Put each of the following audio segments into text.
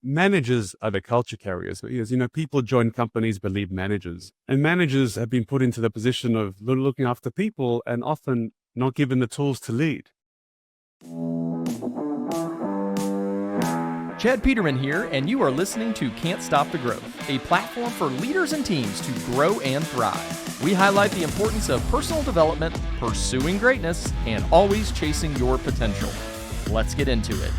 managers are the culture carriers. Because, people join companies, believe managers. And managers have been put into the position of looking after people and often not given the tools to lead. Chad Peterman here, and you are listening to Can't Stop the Growth, a platform for leaders and teams to grow and thrive. We highlight the importance of personal development, pursuing greatness, and always chasing your potential. Let's get into it.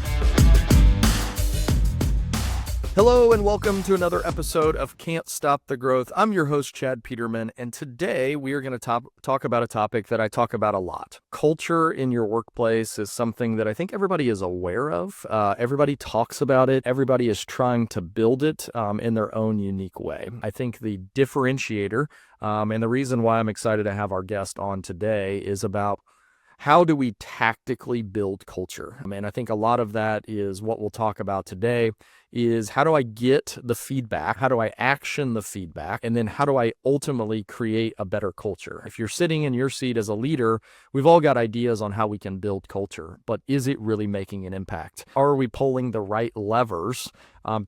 Hello and welcome to another episode of Can't Stop the Growth. I'm your host, Chad Peterman, and today we are going to talk about a topic that I talk about a lot. Culture in your workplace is something that I think everybody is aware of. Everybody talks about it. Everybody is trying to build it in their own unique way. I think the differentiator and the reason why I'm excited to have our guest on today is about how do we tactically build culture? And I think a lot of that is what we'll talk about today is how do I get the feedback? How do I action the feedback? And then how do I ultimately create a better culture? If you're sitting in your seat as a leader, we've all got ideas on how we can build culture, but is it really making an impact? Are we pulling the right levers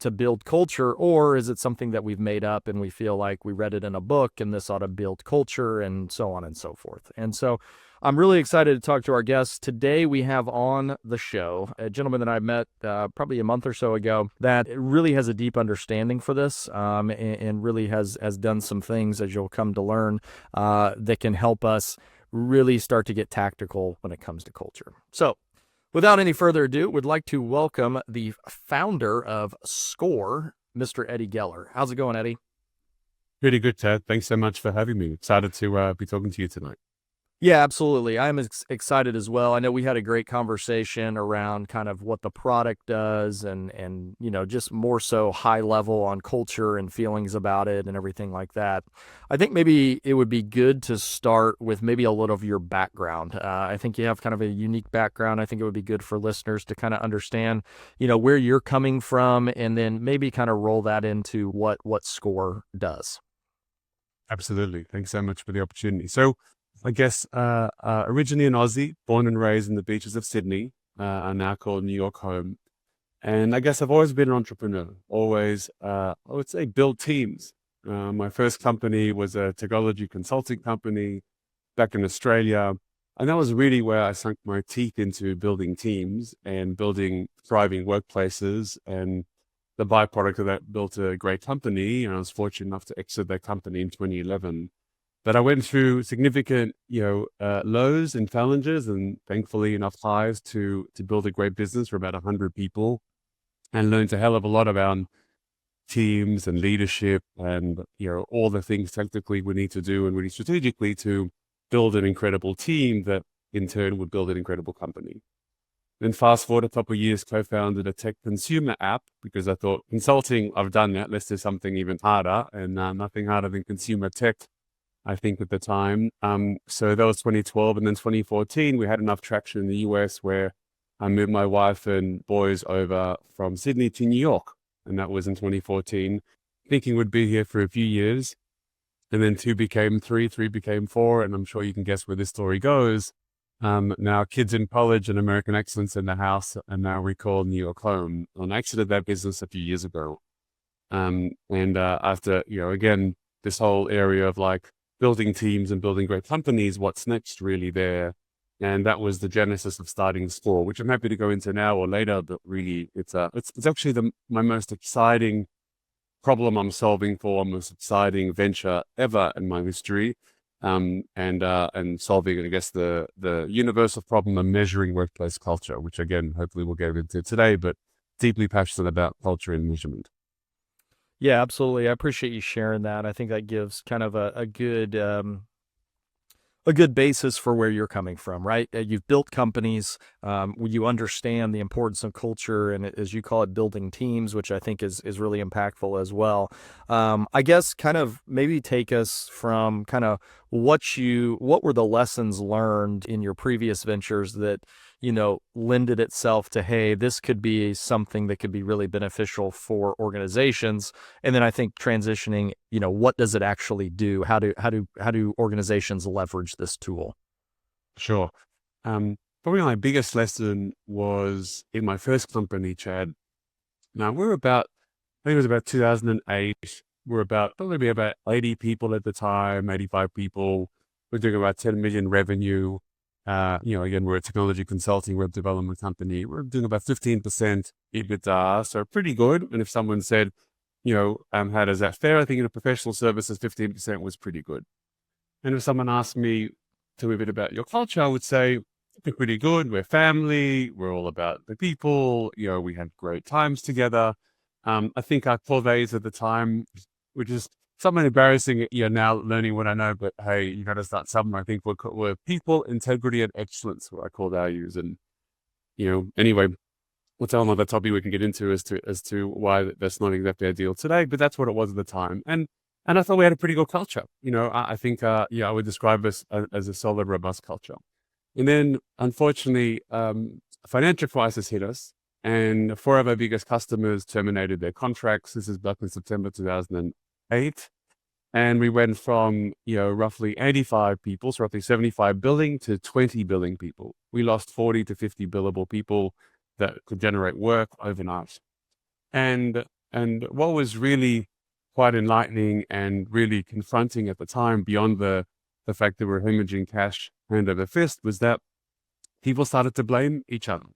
to build culture, or is it something that we've made up and we feel like we read it in a book and this ought to build culture and so on and so forth? And so I'm really excited to talk to our guests. Today we have on the show a gentleman that I met probably a month or so ago that really has a deep understanding for this and really has done some things, as you'll come to learn, that can help us really start to get tactical when it comes to culture. So without any further ado, would like to welcome the founder of SKOR, Mr. Eddie Geller. How's it going, Eddie? Pretty good, Ted. Thanks so much for having me. Excited to be talking to you tonight. Yeah, absolutely. I'm excited as well. I know we had a great conversation around kind of what the product does and just more so high level on culture and feelings about it and everything like that. I think maybe it would be good to start with maybe a little of your background. I think you have kind of a unique background. I think it would be good for listeners to kind of understand, where you're coming from and then maybe kind of roll that into what SKOR does. Absolutely. Thanks so much for the opportunity. So I guess originally an Aussie, born and raised in the beaches of Sydney, I now call New York home. And I guess I've always been an entrepreneur, always, I would say, build teams. My first company was a technology consulting company back in Australia. And that was really where I sunk my teeth into building teams and building thriving workplaces. And the byproduct of that, built a great company. And I was fortunate enough to exit that company in 2011. But I went through significant, lows and challenges, and thankfully enough highs to build a great business for about 100 people, and learned a hell of a lot about teams and leadership, and all the things technically we need to do and really strategically to build an incredible team that in turn would build an incredible company. Then fast forward a couple of years, co-founded a tech consumer app because I thought consulting, I've done that. Let's do something even harder, and nothing harder than consumer tech, I think, at the time. So that was 2012. And then 2014, we had enough traction in the US where I moved my wife and boys over from Sydney to New York. And that was in 2014, thinking we'd be here for a few years. And then 2 became 3, 3 became 4. And I'm sure you can guess where this story goes. Now kids in college and American excellence in the house. And now we call New York home. And I exited that business a few years ago. After, again, this whole area of like, building teams and building great companies, what's next really there? And that was the genesis of starting SKOR, which I'm happy to go into now or later, but really it's actually my most exciting problem I'm solving for, most exciting venture ever in my history. And solving, I guess, the universal problem of measuring workplace culture, which again, hopefully we'll get into today, but deeply passionate about culture and measurement. Yeah, absolutely. I appreciate you sharing that. I think that gives kind of a good basis for where you're coming from, right? You've built companies, you understand the importance of culture and, as you call it, building teams, which I think is really impactful as well. I guess kind of maybe take us from kind of what were the lessons learned in your previous ventures that lended itself to, hey, this could be something that could be really beneficial for organizations. And then I think transitioning, what does it actually do? How do organizations leverage this tool? Sure. Probably my biggest lesson was in my first company, Chad. Now I think it was about 2008. We're probably about 80 people at the time, 85 people. We're doing about 10 million revenue. Again, we're a technology consulting web development company. We're doing about 15% EBITDA, so pretty good. And if someone said, how does that fare? I think in a professional services, 15% was pretty good. And if someone asked me, tell me a bit about your culture, I would say, we're pretty good. We're family. We're all about the people. We had great times together. I think our core values at the time, which is somewhat embarrassing, now learning what I know, but hey, you got to start somewhere. I think we're people, integrity, and excellence, what I call values. And, anyway, we'll tell another topic we can get into as to why that's not exactly ideal today, but that's what it was at the time. And I thought we had a pretty good culture. I think, I would describe us as a solid, robust culture. And then, unfortunately, a financial crisis hit us, and 4 of our biggest customers terminated their contracts. This is back in September 2008. And we went from, roughly 85 people, so roughly 75 billing to 20 billing people. We lost 40 to 50 billable people that could generate work overnight. And what was really quite enlightening and really confronting at the time, beyond the fact that we're hemorrhaging cash hand over fist, was that people started to blame each other.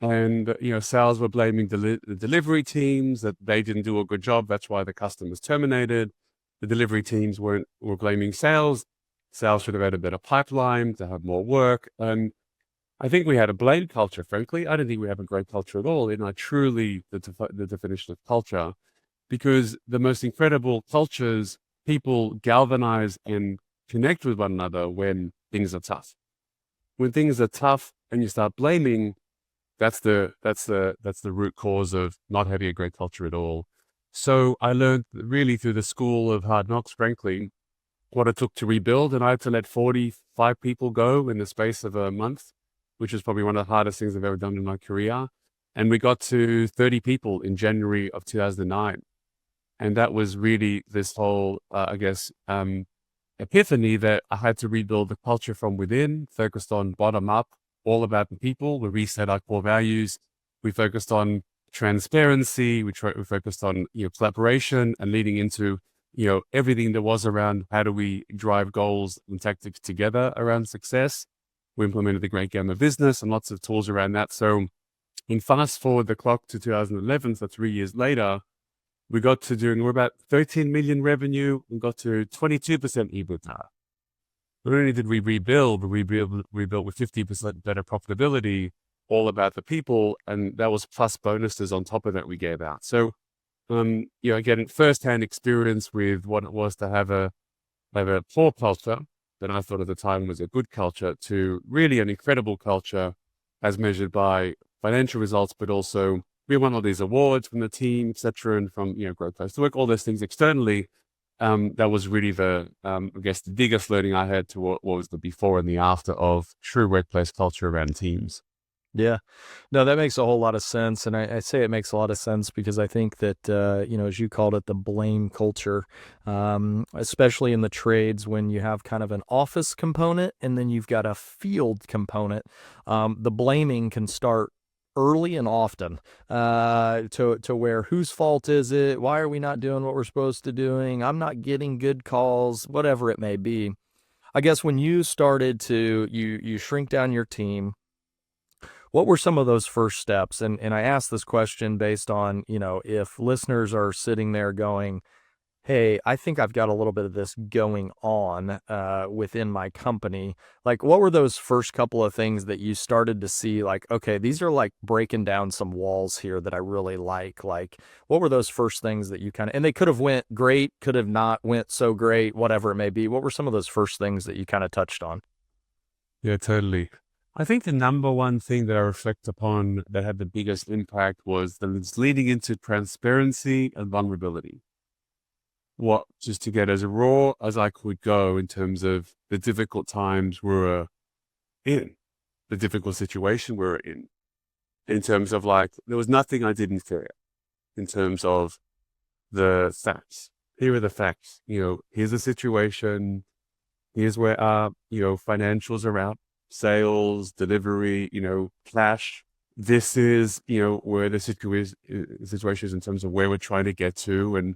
And, sales were blaming the delivery teams that they didn't do a good job. That's why the customers terminated. The delivery teams were blaming sales. Sales should have had a better pipeline to have more work. And I think we had a blame culture, frankly. I don't think we have a great culture at all. And truly the definition of culture, because the most incredible cultures, people galvanize and connect with one another when things are tough. When things are tough and you start blaming, that's the root cause of not having a great culture at all. So I learned really through the school of hard knocks, frankly, what it took to rebuild. And I had to let 45 people go in the space of a month, which is probably one of the hardest things I've ever done in my career. And we got to 30 people in January of 2009. And that was really this whole, epiphany that I had to rebuild the culture from within, focused on bottom up, all about the people. We reset our core values. We focused on transparency. We focused on collaboration, and leading into everything that was around how do we drive goals and tactics together around success. We implemented the Great Game of Business and lots of tools around that. So, in fast forward the clock to 2011, so 3 years later, we're about 13 million revenue. We got to 22% EBITDA. Not only did we rebuild, but we rebuilt with 50% better profitability, all about the people. And that was plus bonuses on top of that we gave out. So, getting firsthand experience with what it was to have a poor culture that I thought at the time was a good culture, to really an incredible culture as measured by financial results, but also we won all these awards from the team, et cetera, and from, Great Place to Work, all those things externally. That was really the biggest learning I had to what was the before and the after of true workplace culture around teams. Yeah. No, that makes a whole lot of sense. And I say it makes a lot of sense because I think that, as you called it, the blame culture, especially in the trades, when you have kind of an office component and then you've got a field component, the blaming can start early and often, to where whose fault is it? Why are we not doing what we're supposed to doing? I'm not getting good calls, whatever it may be. I guess when you started to, you shrink down your team, what were some of those first steps? And I asked this question based on, if listeners are sitting there going, hey, I think I've got a little bit of this going on within my company. Like, what were those first couple of things that you started to see? Like, okay, these are like breaking down some walls here that I really like. Like, what were those first things that you and they could have went great, could have not went so great, whatever it may be. What were some of those first things that you kind of touched on? Yeah, totally. I think the number one thing that I reflect upon that had the biggest impact was that it's leading into transparency and vulnerability. Just to get as raw as I could go in terms of the difficult times we were in, the difficult situation we were in terms of there was nothing I didn't share in terms of the facts. Here are the facts. Here's the situation. Here's where our, financials are out, sales, delivery, clash. this is, where the situation is in terms of where we're trying to get to,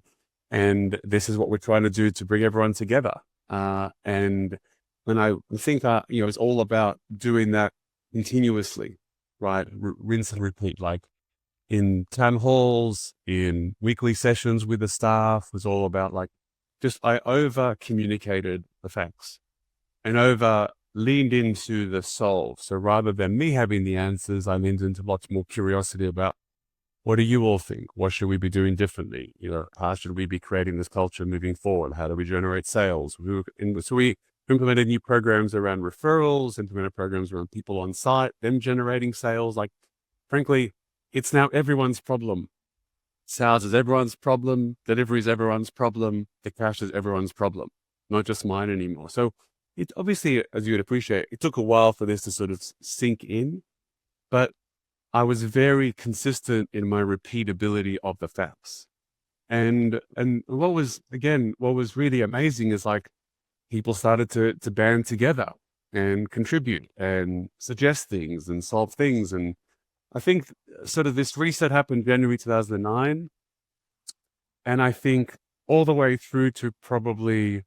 and this is what we're trying to do to bring everyone together. And when I think, it's all about doing that continuously, right? Rinse and repeat, like in town halls, in weekly sessions with the staff, was all about like, I over communicated the facts and over leaned into the solve. So rather than me having the answers, I leaned into lots more curiosity about, what do you all think? What should we be doing differently? How should we be creating this culture moving forward? How do we generate sales? So we implemented new programs around referrals, implemented programs around people on site, them generating sales. Like, frankly, it's now everyone's problem. Sales is everyone's problem. Delivery is everyone's problem. The cash is everyone's problem, not just mine anymore. So it obviously, as you would appreciate, it took a while for this to sort of sink in, but I was very consistent in my repeatability of the facts. And what was really amazing is like people started to band together and contribute and suggest things and solve things. And I think sort of this reset happened January 2009. And I think all the way through to probably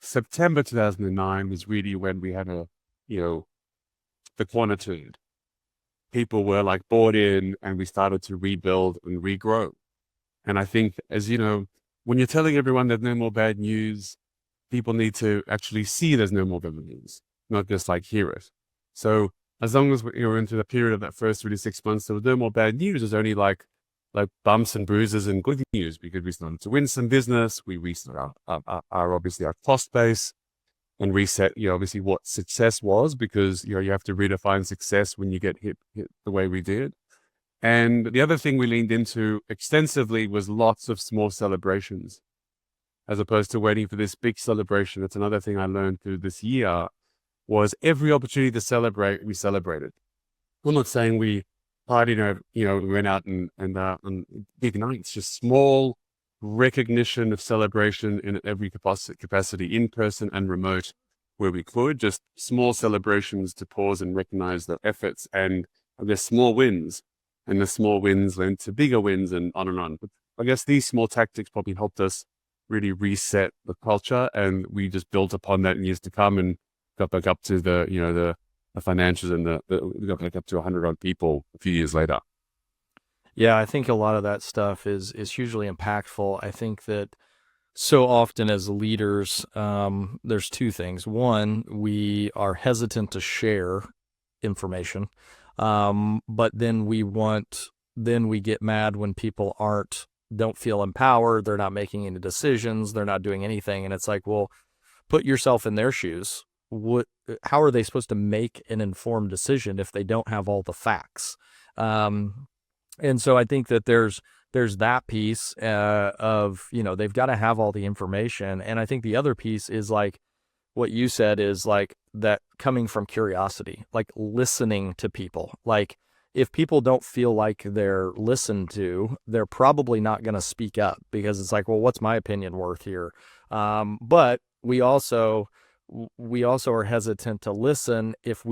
September 2009 was really when we had the quantitude. People were like bought in and we started to rebuild and regrow. And I think, as you know, when you're telling everyone there's no more bad news, people need to actually see there's no more bad news, not just like hear it. So as long as we're into the period of that first 3 to 6 months, there was no more bad news. There's only like bumps and bruises and good news, because we started to win some business. We reset our cost base and reset, obviously what success was, because, you have to redefine success when you get hit the way we did. And the other thing we leaned into extensively was lots of small celebrations, as opposed to waiting for this big celebration. That's another thing I learned through this year, was every opportunity to celebrate, we celebrated. I'm not saying we partied, we went out and big nights, just small recognition of celebration in every capacity, in person and remote, where we could, just small celebrations to pause and recognize the efforts and there's small wins, and the small wins led to bigger wins, and on and on. But I guess these small tactics probably helped us really reset the culture, and we just built upon that in years to come and got back up to the financials, and we got back up to 100-odd people a few years later. Yeah, I think a lot of that stuff is hugely impactful. I think that so often as leaders, there's two things. One, we are hesitant to share information, but then we get mad when people don't feel empowered. They're not making any decisions. They're not doing anything. And it's like, well, put yourself in their shoes. How are they supposed to make an informed decision if they don't have all the facts? And so I think that there's that piece of, they've got to have all the information. And I think the other piece is like what you said, is like that coming from curiosity, like listening to people. Like if people don't feel like they're listened to, they're probably not going to speak up, because it's like, well, what's my opinion worth here? But we also are hesitant to listen if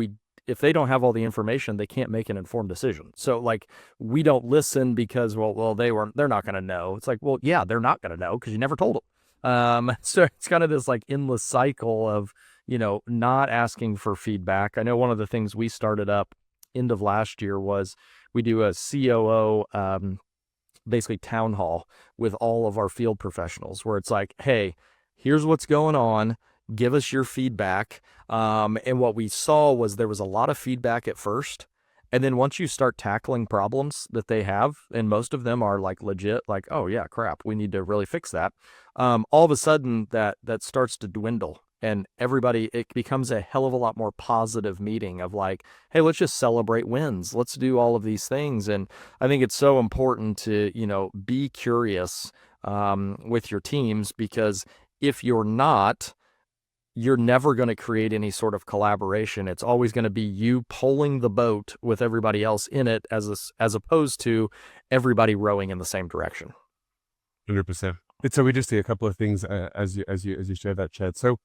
they don't have all the information, they can't make an informed decision. So like, we don't listen because, they're not going to know. It's like, well, yeah, they're not going to know because you never told them. So it's kind of this like endless cycle of, not asking for feedback. I know one of the things we started up end of last year was we do a COO, basically town hall with all of our field professionals, where it's like, hey, here's what's going on. Give us your feedback. And what we saw was there was a lot of feedback at first. And then once you start tackling problems that they have, and most of them are like legit, like, oh yeah, crap, we need to really fix that. All of a sudden that starts to dwindle, and it becomes a hell of a lot more positive meeting of like, hey, let's just celebrate wins. Let's do all of these things. And I think it's so important to, be curious with your teams, because if you're not, you're never going to create any sort of collaboration. It's always going to be you pulling the boat with everybody else in it, as opposed to everybody rowing in the same direction. 100%. So we just see a couple of things as you share that, Chad. So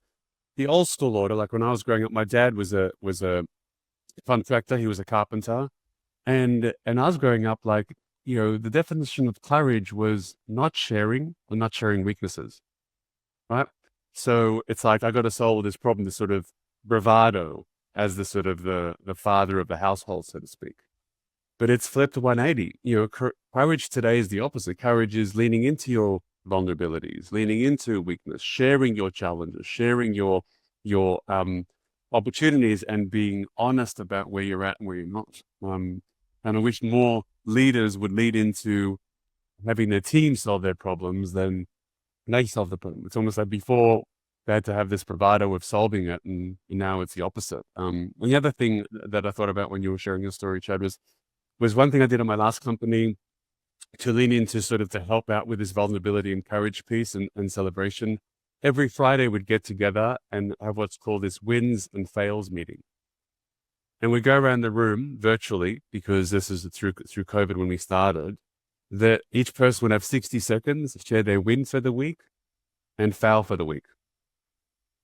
the old school order, like when I was growing up, my dad was a contractor. He was a carpenter, And I was growing up like, the definition of courage was not sharing or not sharing weaknesses, right? So it's like I got to solve this problem, this sort of bravado as the sort of the father of the household, so to speak. But it's flipped 180. Courage today is the opposite. Courage is leaning into your vulnerabilities, leaning into weakness, sharing your challenges, sharing your opportunities, and being honest about where you're at and where you're not. And I wish more leaders would lead into having their team solve their problems than they solve the problem. It's almost like before they had to have this bravado of solving it, and now it's the opposite. And the other thing that I thought about when you were sharing your story, Chad, was one thing I did in my last company to lean into sort of to help out with this vulnerability and courage piece and celebration. Every Friday we'd get together and have what's called this wins and fails meeting. And we go around the room virtually, because this is through COVID when we started, that each person would have 60 seconds to share their win for the week and fail for the week.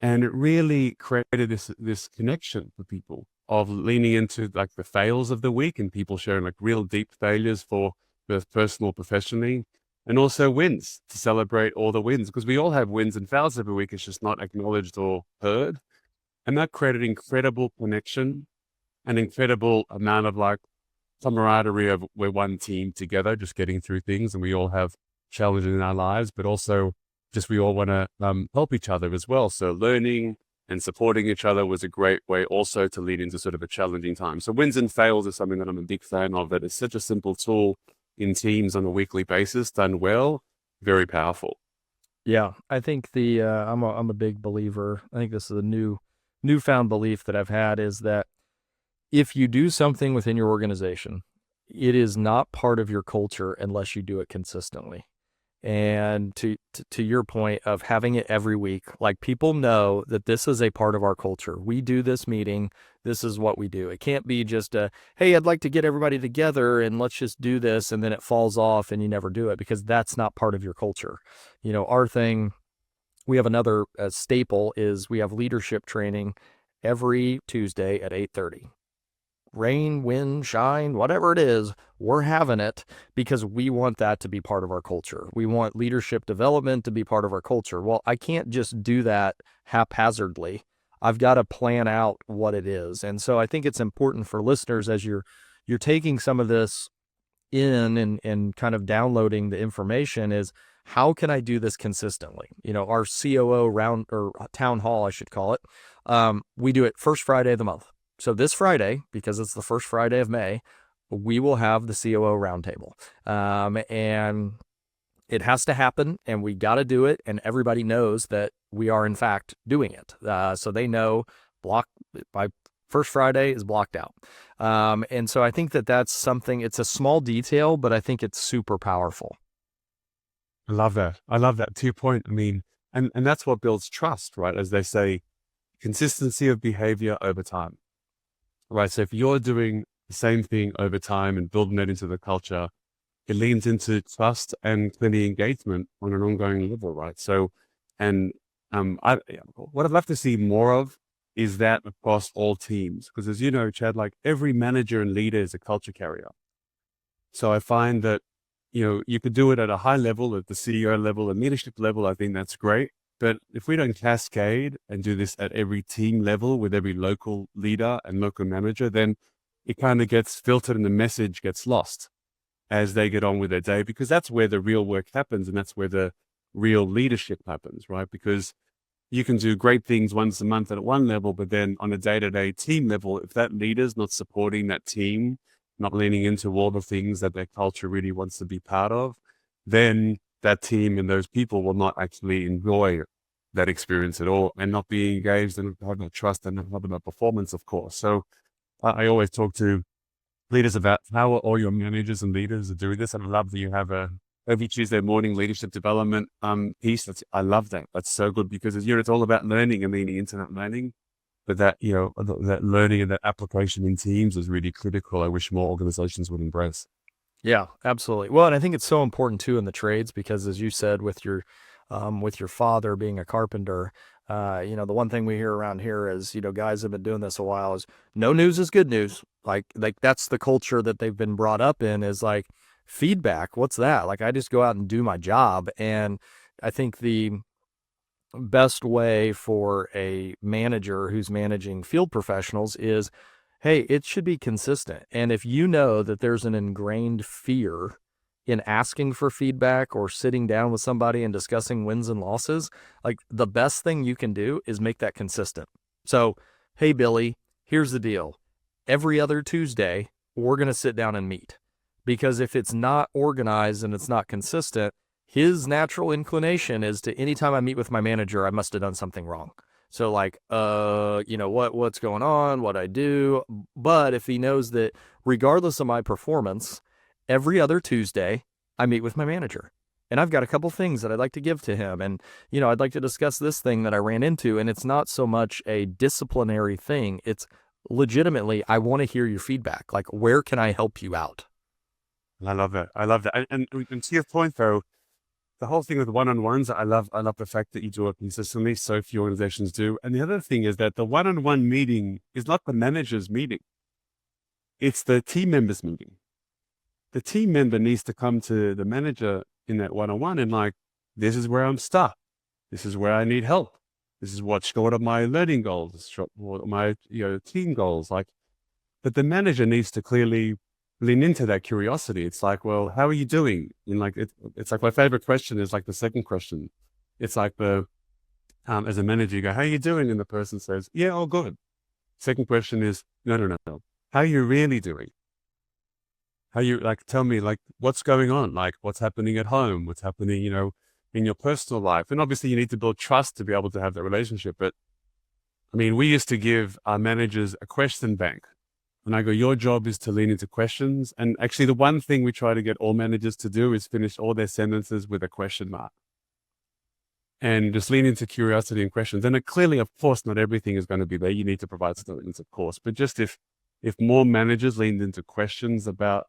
And it really created this connection for people of leaning into like the fails of the week, and people sharing like real deep failures for both personal, professionally, and also wins to celebrate all the wins, because we all have wins and fails every week. It's just not acknowledged or heard. And that created incredible connection, an incredible amount of like camaraderie of we're one team together, just getting through things, and we all have challenges in our lives, but also just we all want to help each other as well. So learning and supporting each other was a great way also to lead into sort of a challenging time. So wins and fails is something that I'm a big fan of. That is such a simple tool in teams on a weekly basis, done well, very powerful. Yeah, I think I'm a big believer. I think this is a newfound belief that I've had, is that if you do something within your organization, it is not part of your culture unless you do it consistently. And to your point of having it every week, like people know that this is a part of our culture. We do this meeting. This is what we do. It can't be just hey, I'd like to get everybody together and let's just do this, and then it falls off and you never do it, because that's not part of your culture. Our thing, we have another staple is we have leadership training every Tuesday at 8:30. Rain, wind, shine, whatever it is, we're having it, because we want that to be part of our culture. We want leadership development to be part of our culture. Well, I can't just do that haphazardly. I've got to plan out what it is. And so I think it's important for listeners, as you're taking some of this in and kind of downloading the information, is how can I do this consistently? Our COO round, or town hall, I should call it. We do it first Friday of the month. So this Friday, because it's the first Friday of May, we will have the COO roundtable. And it has to happen, and we got to do it. And everybody knows that we are in fact doing it. So they know by first Friday is blocked out. And so I think that's something, it's a small detail, but I think it's super powerful. I love that. I love that. To your point, I mean, and that's what builds trust, right? As they say, consistency of behavior over time. Right. So if you're doing the same thing over time and building that into the culture, it leans into trust and clearly engagement on an ongoing level. Right. So, and what I'd love to see more of is that across all teams, because as you know, Chad, like every manager and leader is a culture carrier. So I find that, you could do it at a high level, at the CEO level and leadership level. I think that's great. But if we don't cascade and do this at every team level with every local leader and local manager, then it kind of gets filtered and the message gets lost as they get on with their day, because that's where the real work happens and that's where the real leadership happens, right? Because you can do great things once a month at one level, but then on a day-to-day team level, if that leader's not supporting that team, not leaning into all the things that their culture really wants to be part of, then that team and those people will not actually enjoy that experience at all, and not be engaged and have no trust and have no performance, of course. So I always talk to leaders about how all your managers and leaders are doing this. And I love that you have every Tuesday morning leadership development piece. I love that. That's so good, because it's all about learning and leaning into that learning. But that, that learning and that application in teams is really critical. I wish more organizations would embrace. Yeah, absolutely. Well, and I think it's so important too in the trades because, as you said, with your father being a carpenter, the one thing we hear around here is, guys have been doing this a while is no news is good news. Like that's the culture that they've been brought up in is like feedback. What's that? Like I just go out and do my job. And I think the best way for a manager who's managing field professionals is, hey, it should be consistent. And if you know that there's an ingrained fear in asking for feedback or sitting down with somebody and discussing wins and losses, like the best thing you can do is make that consistent. So, hey, Billy, here's the deal. Every other Tuesday, we're going to sit down and meet. Because if it's not organized and it's not consistent, his natural inclination is to anytime I meet with my manager, I must have done something wrong. So like, what's going on, what I do. But if he knows that regardless of my performance, every other Tuesday, I meet with my manager. And I've got a couple things that I'd like to give to him. And, I'd like to discuss this thing that I ran into. And it's not so much a disciplinary thing. It's legitimately, I want to hear your feedback. Like, where can I help you out? I love that. I love that. And to your point though, the whole thing with one-on-ones, I love the fact that you do it consistently. So few organizations do. And the other thing is that the one-on-one meeting is not the manager's meeting. It's the team members meeting. The team member needs to come to the manager in that one-on-one and like, this is where I'm stuck. This is where I need help. This is what's short of my learning goals, or my team goals. Like, but the manager needs to clearly lean into that curiosity. It's like, well, how are you doing? And like, it's like my favorite question is like the second question. It's like as a manager, you go, how are you doing? And the person says, yeah, all good. Second question is, no. How are you really doing? How you like, tell me like what's going on? Like what's happening at home? What's happening, in your personal life? And obviously you need to build trust to be able to have that relationship. But I mean, we used to give our managers a question bank. And I go, your job is to lean into questions. And actually the one thing we try to get all managers to do is finish all their sentences with a question mark. And just lean into curiosity and questions. And clearly, of course, not everything is going to be there. You need to provide statements, of course. But just if more managers leaned into questions about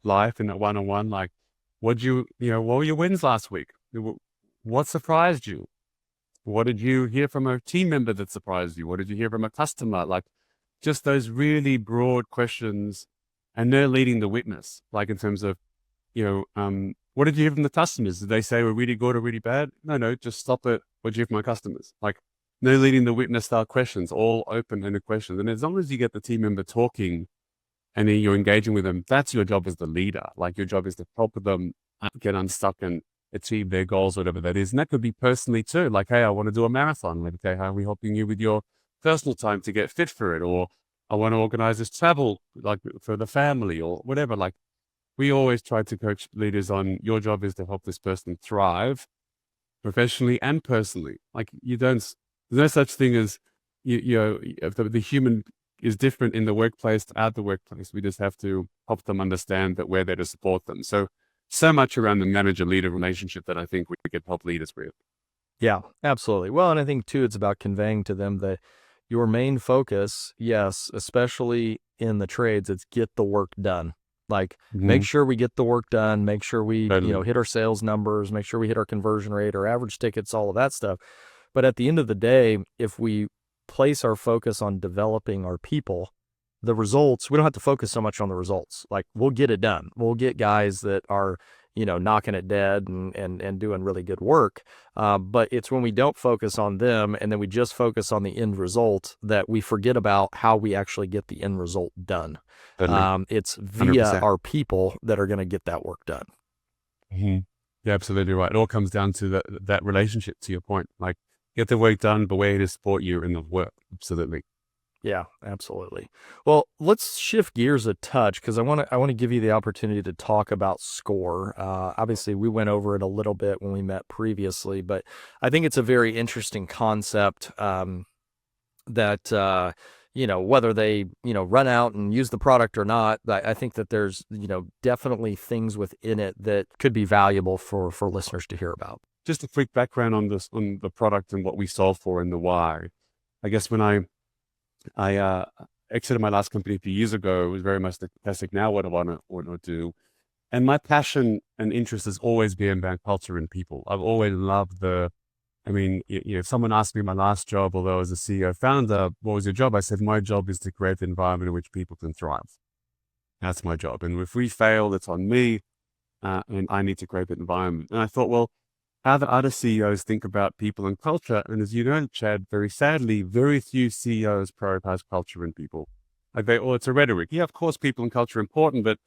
life in a one-on-one, like, what were your wins last week? What surprised you? What did you hear from a team member that surprised you? What did you hear from a customer? Like, just those really broad questions, and they're leading the witness, like in terms of, what did you hear from the customers? Did they say we're really good or really bad? No, just stop it. What did you hear from my customers? Like, no leading the witness style questions, all open-ended questions. And as long as you get the team member talking and then you're engaging with them, that's your job as the leader. Like your job is to help them get unstuck and achieve their goals, whatever that is. And that could be personally too. Like, hey, I want to do a marathon. Like, okay, how are we helping you with your personal time to get fit for it? Or I want to organize this travel, like for the family or whatever. Like we always try to coach leaders on your job is to help this person thrive professionally and personally. Like there's no such thing as, the human is different in the workplace to out the workplace. We just have to help them understand that we're there to support them. So much around the manager-leader relationship that I think we could help leaders with. Yeah, absolutely. Well, and I think too, it's about conveying to them that your main focus, yes, especially in the trades, it's get the work done. Like make sure we get the work done, make sure we, Totally. hit our sales numbers, make sure we hit our conversion rate, our average tickets, all of that stuff. But at the end of the day, if we place our focus on developing our people, the results, we don't have to focus so much on the results. Like we'll get it done. We'll get guys that are, knocking it dead and doing really good work. But it's when we don't focus on them and then we just focus on the end result that we forget about how we actually get the end result done. Totally. It's via 100%. our people that are going to get that work done. Mm-hmm. Yeah, absolutely right. It all comes down to that relationship, to your point. Like get the work done, but we're here to support you in the work. Absolutely. Yeah, absolutely. Well, let's shift gears a touch because I want to give you the opportunity to talk about SKOR. Obviously, we went over it a little bit when we met previously, but I think it's a very interesting concept that whether they run out and use the product or not, I think that there's definitely things within it that could be valuable for listeners to hear about. Just a quick background on the product and what we solve for and the why. I guess when I exited my last company a few years ago, it was very much the classic, now what do I want to do? And my passion and interest has always been about culture and people. I've always loved if someone asked me my last job, although I was a CEO founder, what was your job? I said, my job is to create the environment in which people can thrive. That's my job. And if we fail, it's on me. And I need to create that environment. And I thought, well, how do other CEOs think about people and culture? And as you know, Chad, very sadly, very few CEOs prioritize culture and people. It's a rhetoric. Yeah, of course, people and culture are important, but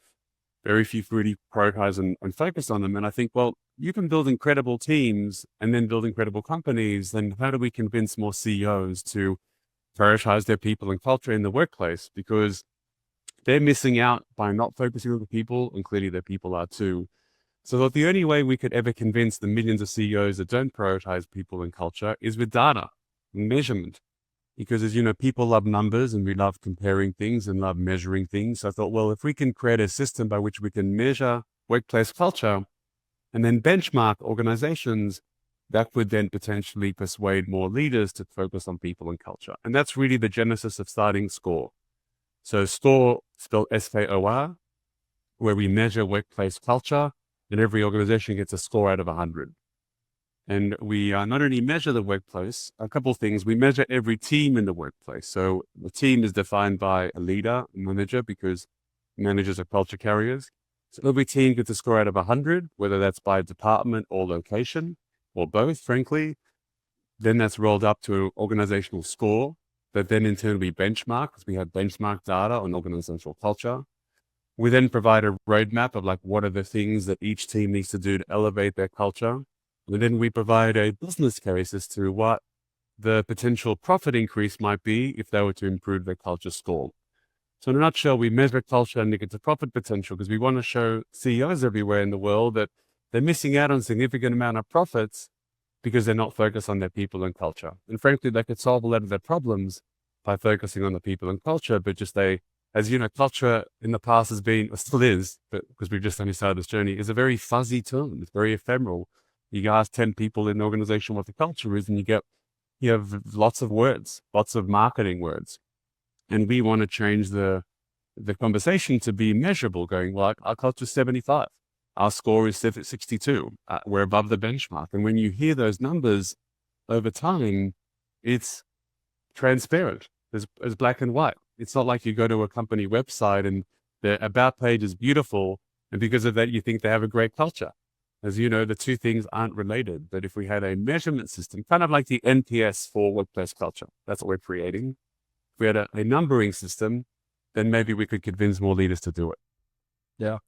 very few really prioritize and focus on them. And I think, well, you can build incredible teams and then build incredible companies. Then how do we convince more CEOs to prioritize their people and culture in the workplace? Because they're missing out by not focusing on the people, and clearly their people are too. So that the only way we could ever convince the millions of CEOs that don't prioritize people and culture is with data and measurement. Because as you know, people love numbers and we love comparing things and love measuring things. So I thought, well, if we can create a system by which we can measure workplace culture and then benchmark organizations, that would then potentially persuade more leaders to focus on people and culture. And that's really the genesis of starting SKOR. So SKOR, spelled SKOR, where we measure workplace culture, and every organization gets a score out of 100. And we not only measure the workplace, a couple of things. We measure every team in the workplace. So the team is defined by a leader, manager, because managers are culture carriers. So every team gets a score out of 100, whether that's by department or location, or both, frankly. Then that's rolled up to an organizational score that then in turn we benchmark, because we have benchmark data on organizational culture. We then provide a roadmap of like, what are the things that each team needs to do to elevate their culture? And then we provide a business case as to what the potential profit increase might be if they were to improve their culture score. So in a nutshell, we measure culture and negative profit potential because we want to show CEOs everywhere in the world that they're missing out on a significant amount of profits because they're not focused on their people and culture. And frankly, they could solve a lot of their problems by focusing on the people and culture, but as you know, culture in the past has been, or still is, but because we've just only started this journey, is a very fuzzy term. It's very ephemeral. You ask 10 people in an organization what the culture is, and you have lots of words, lots of marketing words. And we want to change the conversation to be measurable, going, well, our culture is 75. Our score is 62. We're above the benchmark. And when you hear those numbers over time, it's transparent. It's black and white. It's not like you go to a company website and the about page is beautiful, and because of that, you think they have a great culture. As you know, the two things aren't related. But if we had a measurement system, kind of like the NPS for workplace culture, that's what we're creating. If we had a numbering system, then maybe we could convince more leaders to do it. Yeah.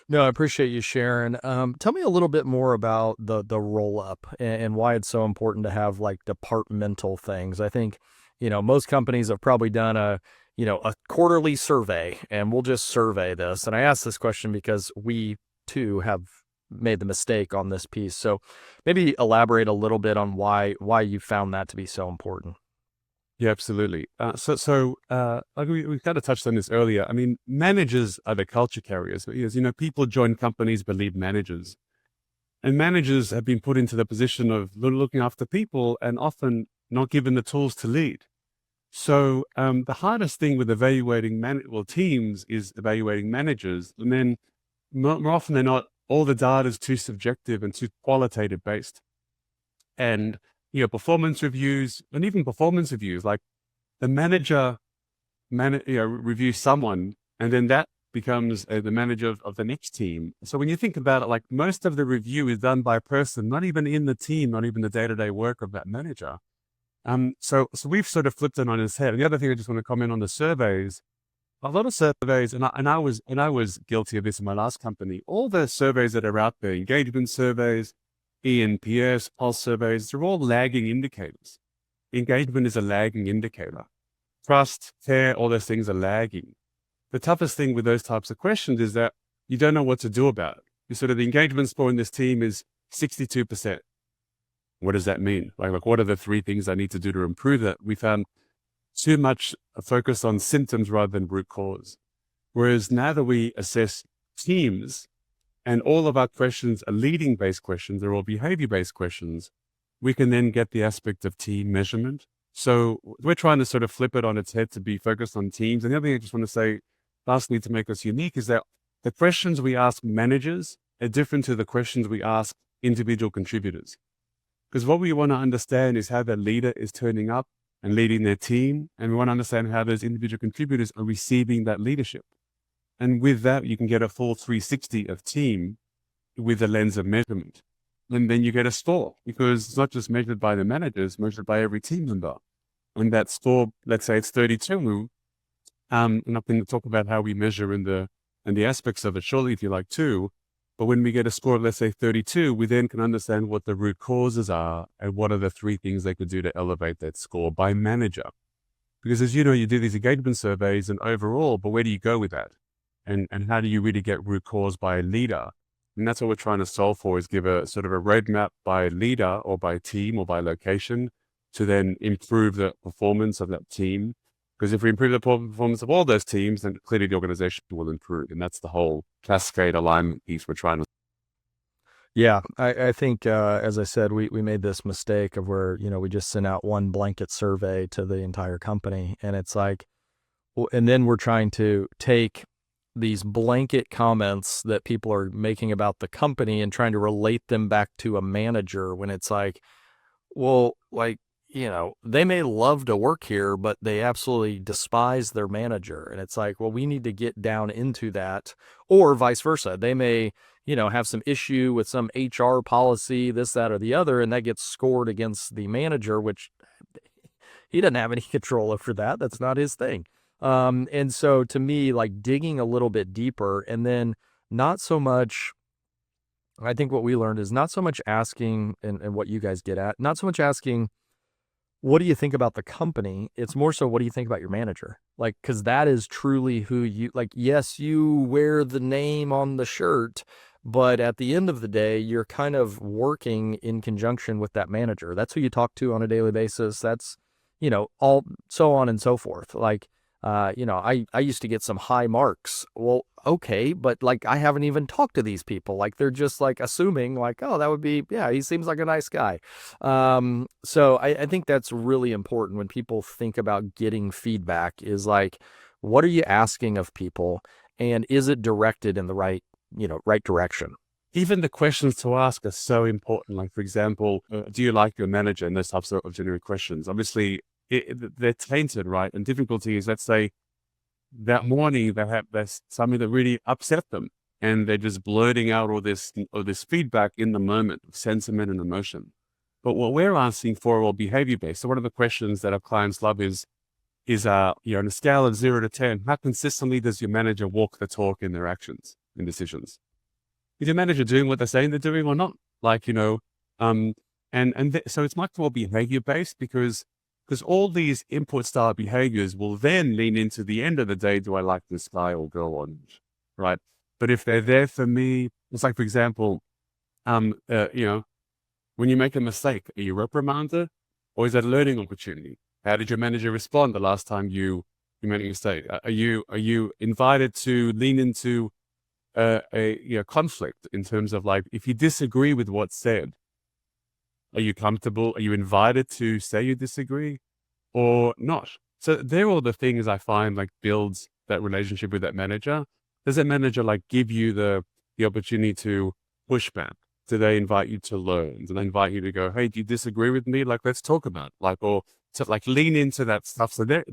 No, I appreciate you sharing. Tell me a little bit more about the roll up and why it's so important to have like departmental things. I think, most companies have probably done a quarterly survey, and we'll just survey this. And I ask this question because we too have made the mistake on this piece. So maybe elaborate a little bit on why you found that to be so important. Yeah, absolutely. We kind of touched on this earlier. I mean, managers are the culture carriers. As people join companies, believe managers. And managers have been put into the position of looking after people and often not given the tools to lead. So the hardest thing with evaluating teams is evaluating managers. And then more often than not, all the data is too subjective and too qualitative based. And performance reviews, and even performance reviews, like the manager reviews someone, and then that becomes the manager of the next team. So when you think about it, like most of the review is done by a person, not even in the team, not even the day-to-day work of that manager. So we've sort of flipped it on its head. And the other thing I just want to comment on the surveys, a lot of surveys, and I was guilty of this in my last company. All the surveys that are out there, engagement surveys, ENPS, pulse surveys, they're all lagging indicators. Engagement is a lagging indicator. Trust, care, all those things are lagging. The toughest thing with those types of questions is that you don't know what to do about it. The engagement score in this team is 62%. What does that mean? Like what are the 3 things I need to do to improve that? We found too much focus on symptoms rather than root cause. Whereas now that we assess teams, and all of our questions are leading-based questions, they're all behavior-based questions, we can then get the aspect of team measurement. So we're trying to sort of flip it on its head to be focused on teams. And the other thing I just want to say, lastly, to make us unique, is that The questions we ask managers are different to the questions we ask individual contributors. Because what we want to understand is how the leader is turning up and leading their team. And we want to understand how those individual contributors are receiving that leadership. And with that, you can get a full 360 of team with a lens of measurement. And then you get a score, because it's not just measured by the managers, measured by every team member. And that score, let's say it's 32. And I'm going to talk about how we measure and the aspects of it shortly, if you like, too. But when we get a score of, let's say, 32, we then can understand what the root causes are and what are the 3 things they could do to elevate that score by manager. Because as you know, you do these engagement surveys and overall, but where do you go with that? And how do you really get root cause by a leader? And that's what we're trying to solve for, is give a sort of a roadmap by leader or by team or by location to then improve the performance of that team. Because if we improve the performance of all those teams, then clearly the organization will improve. And that's the whole cascade alignment piece we're trying to. Yeah, I think, as I said, we made this mistake of where, we just sent out one blanket survey to the entire company. And it's like, and then we're trying to take these blanket comments that people are making about the company and trying to relate them back to a manager, when it's like, well, like, they may love to work here, but they absolutely despise their manager. And it's like, well, we need to get down into that, or vice versa. They may, have some issue with some HR policy, this, that, or the other, and that gets scored against the manager, which he doesn't have any control over that. That's not his thing. And so to me, like digging a little bit deeper, and then not so much, I think what we learned is not so much asking, and what you guys get at, not so much asking, what do you think about the company? It's more so, what do you think about your manager? Like, because that is truly who you, like, yes, you wear the name on the shirt, but at the end of the day, you're kind of working in conjunction with that manager. That's who you talk to on a daily basis. That's, all so on and so forth. Like, I used to get some high marks. Well, okay, but like, I haven't even talked to these people. Like, they're just like assuming like, oh, that would be, yeah, he seems like a nice guy. So I think that's really important when people think about getting feedback, is like, what are you asking of people, and is it directed in the right direction? Even the questions to ask are so important. Like, for example, do you like your manager? And those types of generic questions. Obviously, they're tainted, right? And difficulty is, let's say, that morning they have something that really upset them, and they're just blurting out all this feedback in the moment of sentiment and emotion. But what we're asking for are all behavior based. So one of the questions that our clients love is on a scale of 0 to 10, how consistently does your manager walk the talk in their actions and decisions? Is your manager doing what they're saying they're doing or not? Like, so it's much more behavior based, because all these input style behaviors will then lean into the end of the day. Do I like this guy or girl or not? Right. But if they're there for me, it's like, for example, when you make a mistake, are you reprimanded, or is that a learning opportunity? How did your manager respond the last time you made a mistake? Are you invited to lean into a conflict in terms of, like, if you disagree with what's said, are you comfortable? Are you invited to say you disagree or not? So they're all the things I find like builds that relationship with that manager. Does that manager like give you the opportunity to push back? Do they invite you to learn? Do they invite you to go, hey, do you disagree with me? Like, let's talk about it. Like, or to like lean into that stuff. So they're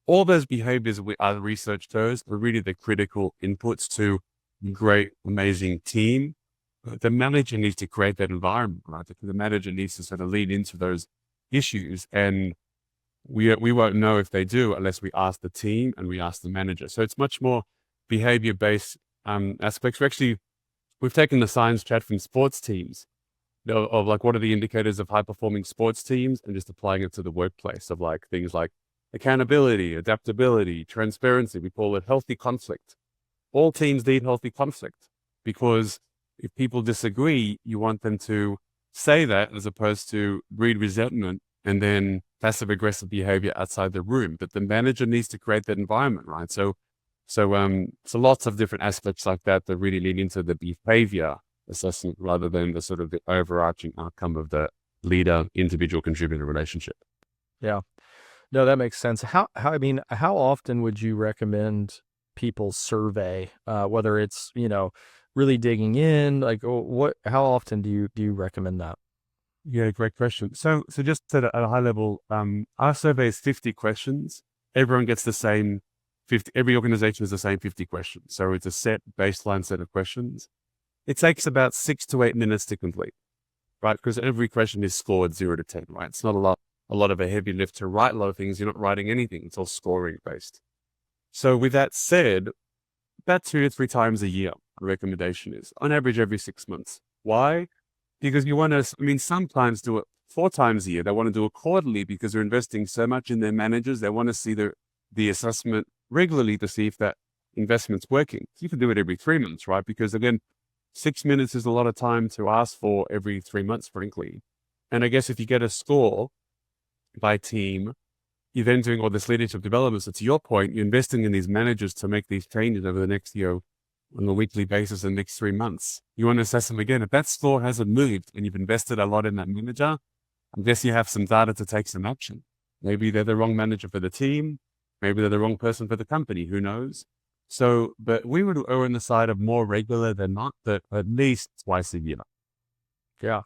all those behaviors our research shows are really the critical inputs to great, amazing team. The manager needs to create that environment, right? The manager needs to sort of lean into those issues, and we won't know if they do unless we ask the team and we ask the manager. So it's much more behavior-based aspects. We've taken the science chat from sports teams of like, what are the indicators of high-performing sports teams, and just applying it to the workplace of like things like accountability, adaptability, transparency. We call it healthy conflict. All teams need healthy conflict, because if people disagree, you want them to say that, as opposed to breed resentment and then passive aggressive behavior outside the room. But the manager needs to create that environment, right? So lots of different aspects like that really lead into the behavior assessment, rather than the sort of the overarching outcome of the leader individual contributor relationship. Yeah, no, that makes sense. How often would you recommend people's survey, whether it's, really digging in, like how often do you recommend that? Yeah, great question. So just at a high level, our survey is 50 questions. Everyone gets the same 50, every organization has the same 50 questions. So it's a set baseline set of questions. It takes about 6 to 8 minutes to complete, right? Because every question is scored 0 to 10, right? It's not a lot of a heavy lift to write a lot of things. You're not writing anything. It's all scoring based. So with that said, about 2 to 3 times a year, the recommendation is on average every 6 months. Why? Because you want to, some clients do it 4 times a year. They want to do it quarterly because they're investing so much in their managers. They want to see the assessment regularly to see if that investment's working. You can do it every 3 months, right? Because again, 6 minutes is a lot of time to ask for every 3 months, frankly. And I guess if you get a score by team, you're then doing all this leadership development. So to your point, you're investing in these managers to make these changes over the next, on a weekly basis in the next 3 months. You want to assess them again. If that score hasn't moved and you've invested a lot in that manager, I guess you have some data to take some action. Maybe they're the wrong manager for the team. Maybe they're the wrong person for the company. Who knows? So, but we would err on the side of more regular than not, but at least twice a year. Yeah.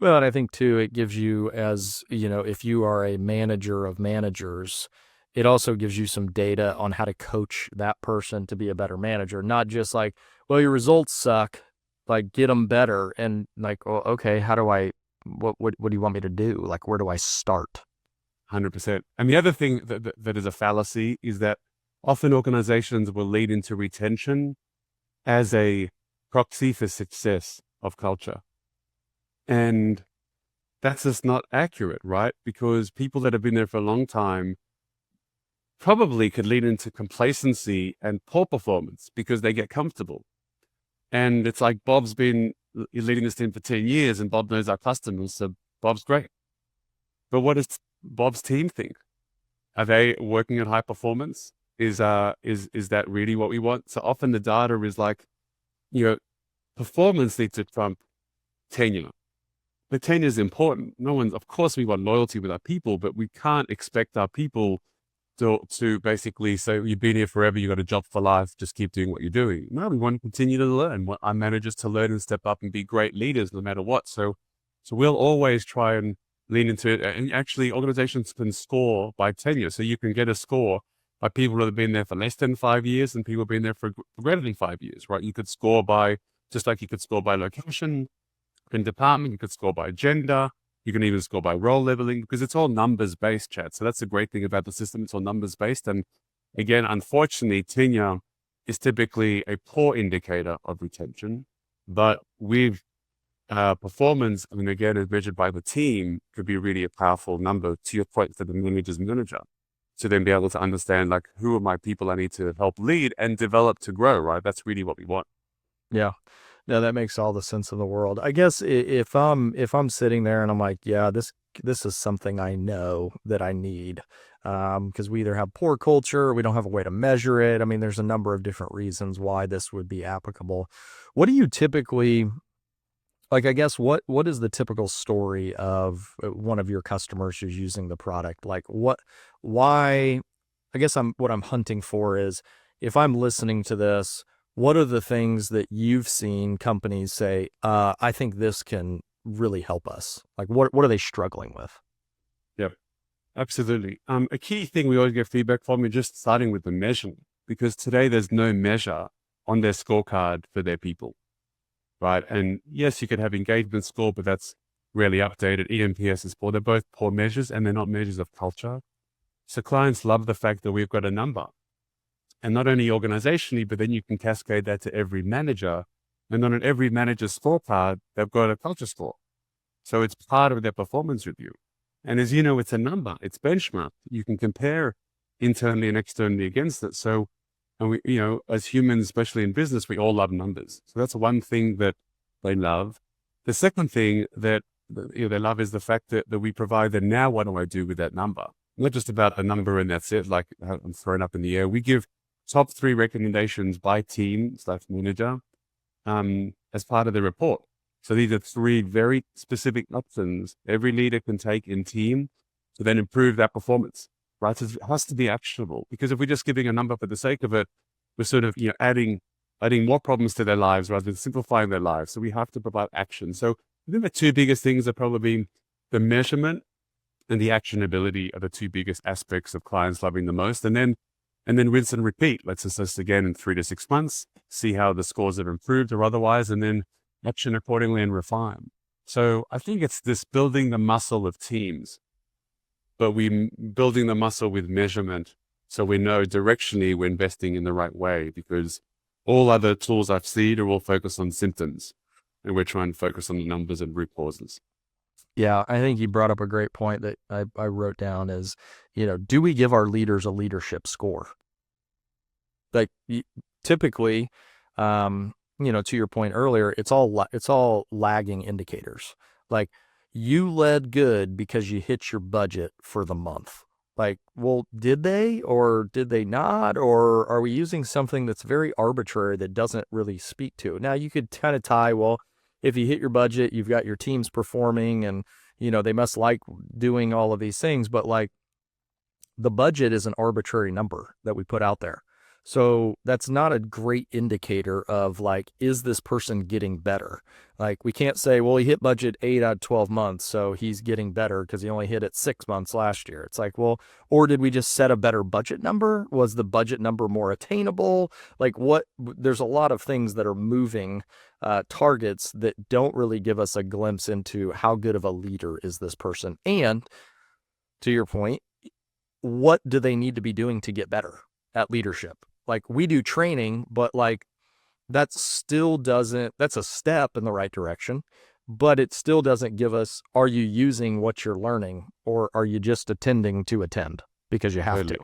Well, and I think too, it gives you if you are a manager of managers, it also gives you some data on how to coach that person to be a better manager, not just like, well, your results suck, like get them better. And like, well, okay, what do you want me to do? Like, where do I start? 100%. And the other thing that is a fallacy is that often organizations will lead into retention as a proxy for success of culture. And that's just not accurate, right? Because people that have been there for a long time probably could lead into complacency and poor performance because they get comfortable. And it's like Bob's been leading this team for 10 years and Bob knows our customers, so Bob's great. But what does Bob's team think? Are they working at high performance? Is that really what we want? So often the data is like, performance needs to trump tenure. But tenure is important. Of course we want loyalty with our people, but we can't expect our people to basically say, you've been here forever, you got a job for life, just keep doing what you're doing. No, we want to continue to learn. We want our managers to learn and step up and be great leaders no matter what. So we'll always try and lean into it. And actually organizations can score by tenure. So you can get a score by people that have been there for less than 5 years and people have been there for greater than 5 years, right? You could score by, just like you could score by location in department, you could score by gender, you can even score by role leveling because it's all numbers based, Chad. So that's the great thing about the system. It's all numbers based. And again, unfortunately, tenure is typically a poor indicator of retention, but with performance, again, as measured by the team, could be really a powerful number to your point for the manager's manager to then be able to understand, like, who are my people I need to help lead and develop to grow, right? That's really what we want. Yeah. No, that makes all the sense in the world. I guess if I'm sitting there and I'm like, yeah, this is something I know that I need, because we either have poor culture, or we don't have a way to measure it. I mean, there's a number of different reasons why this would be applicable. What do you typically like? I guess what is the typical story of one of your customers who's using the product? Like why? I guess what I'm hunting for is if I'm listening to this. What are the things that you've seen companies say, I think this can really help us? Like, what are they struggling with? Yep, absolutely. A key thing we always get feedback from is just starting with the measurement, because today there's no measure on their scorecard for their people, right? And yes, you could have engagement score, but that's rarely updated. ENPS is poor. They're both poor measures and they're not measures of culture. So clients love the fact that we've got a number. And not only organizationally, but then you can cascade that to every manager. And on every manager's scorecard, they've got a culture score. So it's part of their performance review. And as you know, it's a number, it's benchmarked. You can compare internally and externally against it. So, and we, as humans, especially in business, we all love numbers. So that's one thing that they love. The second thing that they love is the fact that we provide them, now what do I do with that number? Not just about a number and that's it, like I'm thrown up in the air. We give top 3 recommendations by team/manager as part of the report. So these are 3 very specific options every leader can take in team to then improve that performance, right? So it has to be actionable, because if we're just giving a number for the sake of it, we're sort of, adding more problems to their lives rather than simplifying their lives. So we have to provide action. So I think the two biggest things are probably the measurement and the actionability are the two biggest aspects of clients loving the most. And then rinse and repeat. Let's assess again in 3 to 6 months, see how the scores have improved or otherwise, and then action accordingly and refine. So I think it's this building the muscle of teams, but we building the muscle with measurement. So we know directionally we're investing in the right way, because all other tools I've seen are all focused on symptoms, and we're trying to focus on the numbers and root causes. Yeah, I think you brought up a great point that I wrote down is, do we give our leaders a leadership score? Like typically, to your point earlier, it's all lagging indicators. Like, you led good because you hit your budget for the month. Like, well, did they or did they not? Or are we using something that's very arbitrary that doesn't really speak to? Now, you could kind of tie, well, if you hit your budget, you've got your teams performing and, they must like doing all of these things. But like, the budget is an arbitrary number that we put out there. So that's not a great indicator of like, is this person getting better? Like, we can't say, well, he hit budget 8 out of 12 months, so he's getting better because he only hit it 6 months last year. It's like, well, or did we just set a better budget number? Was the budget number more attainable? Like, there's a lot of things that are moving targets that don't really give us a glimpse into how good of a leader is this person. And to your point, what do they need to be doing to get better at leadership? Like, we do training, but like, that's a step in the right direction, but it still doesn't give us, are you using what you're learning, or are you just attending to attend because you have to?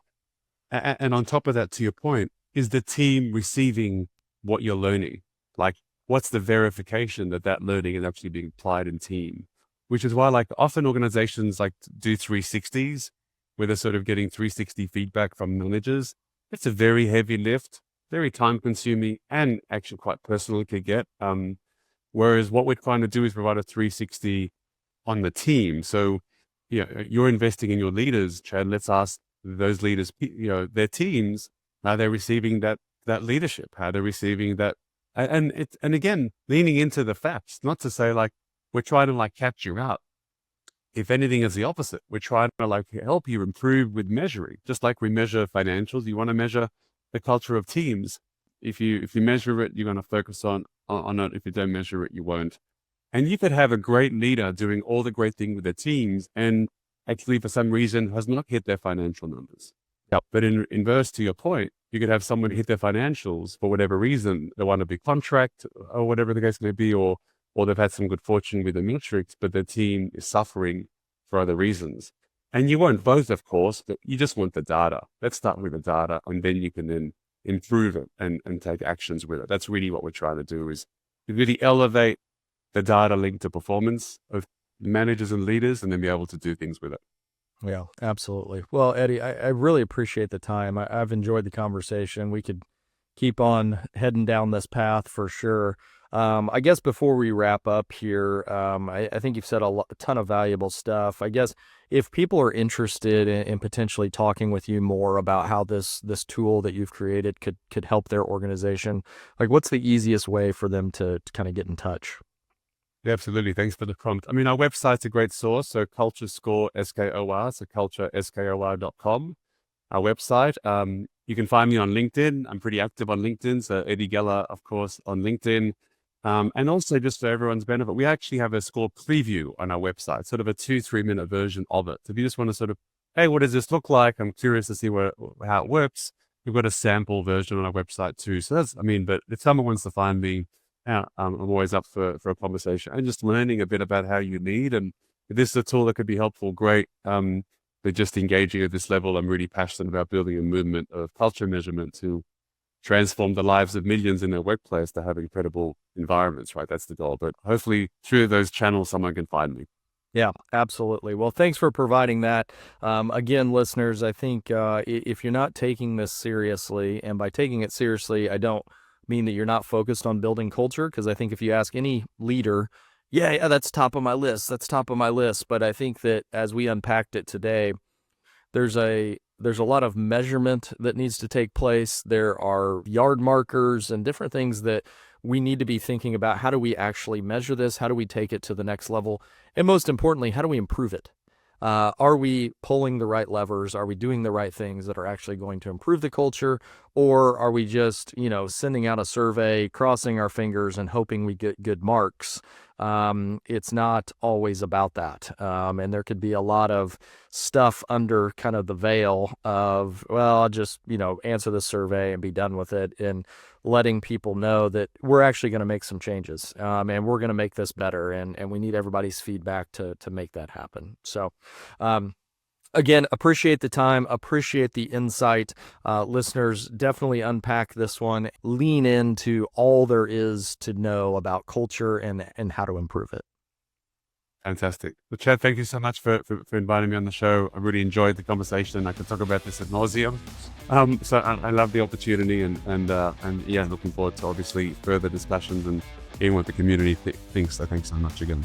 And on top of that, to your point, is the team receiving what you're learning? Like, what's the verification that learning is actually being applied in team? Which is why, like, often organizations like do 360s, where they're sort of getting 360 feedback from managers. It's a very heavy lift, very time consuming, and actually quite personal to get. Whereas what we're trying to do is provide a 360 on the team. So, you're investing in your leaders, Chad. Let's ask those leaders, their teams, how they're receiving that leadership, how they're receiving that. And again, leaning into the facts, not to say like, we're trying to like catch you out. If anything, is the opposite. We're trying to like help you improve with measuring. Just like we measure financials, you want to measure the culture of teams. If you measure it, you're going to focus on it. If you don't measure it, you won't. And you could have a great leader doing all the great thing with their teams, and actually for some reason has not hit their financial numbers. Yep. But in inverse to your point, you could have someone hit their financials for whatever reason. They want a big contract or whatever the case may be, or they've had some good fortune with the metrics, but their team is suffering for other reasons. And you won't both, of course, but you just want the data. Let's start with the data, and then you can then improve it and take actions with it. That's really what we're trying to do, is to really elevate the data linked to performance of managers and leaders, and then be able to do things with it. Yeah, absolutely. Well, Eddie, I really appreciate the time. I've enjoyed the conversation. We could keep on heading down this path for sure. I guess before we wrap up here, I think you've said a ton of valuable stuff. I guess if people are interested in potentially talking with you more about how this tool that you've created could help their organization, like, what's the easiest way for them to kind of get in touch? Yeah, absolutely. Thanks for the prompt. I mean, our website's a great source. So Culture SKOR, SKOR, so cultureskor.com, our website. You can find me on LinkedIn. I'm pretty active on LinkedIn. So Eddie Geller, of course, on LinkedIn. And also, just for everyone's benefit, we actually have a SKOR preview on our website, sort of a 2-3 minute version of it. So if you just want to sort of, hey, what does this look like? I'm curious to see how it works. We've got a sample version on our website too. So but if someone wants to find me, I'm always up for a conversation and just learning a bit about how you lead. And if this is a tool that could be helpful, great. But just engaging at this level, I'm really passionate about building a movement of culture measurement to transform the lives of millions in their workplace to have incredible environments, right? That's the goal. But hopefully through those channels, someone can find me. Yeah, absolutely. Well, thanks for providing that. Again, listeners, I think if you're not taking this seriously, and by taking it seriously, I don't mean that you're not focused on building culture, because I think if you ask any leader, yeah, that's top of my list. That's top of my list. But I think that as we unpacked it today, there's a there's a lot of measurement that needs to take place. There are yard markers and different things that we need to be thinking about. How do we actually measure this? How do we take it to the next level? And most importantly, how do we improve it? Are we pulling the right levers? Are we doing the right things that are actually going to improve the culture? Or are we just, sending out a survey, crossing our fingers and hoping we get good marks? It's not always about that. And there could be a lot of stuff under kind of the veil of, well, I'll just, answer the survey and be done with it, and letting people know that we're actually going to make some changes, and we're going to make this better. And we need everybody's feedback to make that happen. So, again, appreciate the time, appreciate the insight. Listeners, definitely unpack this one, lean into all there is to know about culture and how to improve it. Fantastic. Well, Chad, thank you so much for inviting me on the show. I really enjoyed the conversation, and I could talk about this ad nauseum. So I love the opportunity, and yeah, looking forward to obviously further discussions and hearing what the community thinks. So thanks so much again.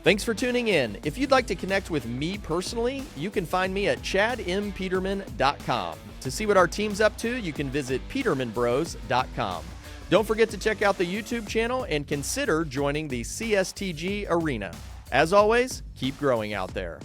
Thanks for tuning in. If you'd like to connect with me personally, you can find me at chadmpeterman.com. To see what our team's up to, you can visit petermanbros.com. Don't forget to check out the YouTube channel and consider joining the CSTG Arena. As always, keep growing out there.